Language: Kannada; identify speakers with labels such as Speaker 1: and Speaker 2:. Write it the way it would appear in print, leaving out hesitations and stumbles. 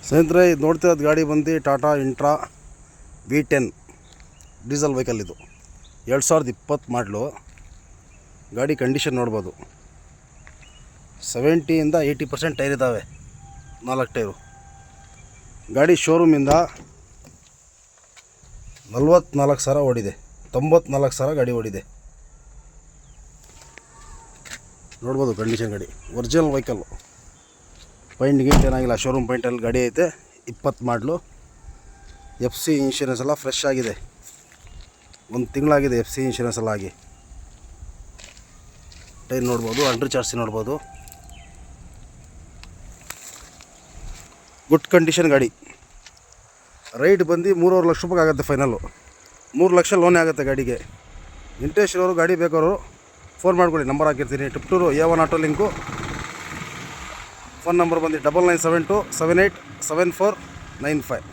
Speaker 1: ಸ್ನೇಹಿತರೆ, ಇದು ನೋಡ್ತಿರೋದು ಗಾಡಿ ಬಂದು Tata intra V10 diesel vehicle. ಇದು 2020 ಮಾಡಲು. ಗಾಡಿ ಕಂಡೀಷನ್ ನೋಡ್ಬೋದು. 70ಇಂದ 80% ಟೈರ್ ಇದ್ದಾವೆ, 4 ಟೈರು. ಗಾಡಿ ಶೋರೂಮಿಂದ 44,000 ಓಡಿದೆ, 94,000 ಗಾಡಿ ಓಡಿದೆ. ನೋಡ್ಬೋದು ಕಂಡೀಷನ್ ಗಾಡಿ, ಒರಿಜಿನಲ್ ವೆಹಿಕಲ್ಲು. ಪೈಂಟ್ ಗೀಟ್ ಏನಾಗಿಲ್ಲ, ಶೋರೂಮ್ ಪೈಂಟಲ್ಲಿ ಗಾಡಿ ಐತೆ. 20 ಮಾಡಲು. FC ಇನ್ಶೂರೆನ್ಸ್ ಎಲ್ಲ ಫ್ರೆಶ್ ಆಗಿದೆ, 1 ತಿಂಗಳಾಗಿದೆ FC ಇನ್ಶೂರೆನ್ಸ್ ಎಲ್ಲ ಆಗಿ. ಟೈರ್ ನೋಡ್ಬೋದು, ಅಂಡರ್ ಚಾರ್ಜ್ ನೋಡ್ಬೋದು. ಗುಡ್ ಕಂಡೀಷನ್ ಗಾಡಿ. ರೈಟ್ ಬಂದು 3.5 ಲಕ್ಷ ರೂಪಾಯಿ ಆಗುತ್ತೆ ಫೈನಲ್ಲು. 3 ಲಕ್ಷ ಲೋನೇ ಆಗುತ್ತೆ ಗಾಡಿಗೆ. ಇಂಟ್ರೆಸ್ಟ್ ಇರೋರು, ಗಾಡಿ ಬೇಕಾದ್ರು ಫೋನ್ ಮಾಡ್ಕೊಳ್ಳಿ, ನಂಬರ್ ಹಾಕಿರ್ತೀನಿ. Tiptur A1 auto link. Phone number ಬಂದು 9972 787495.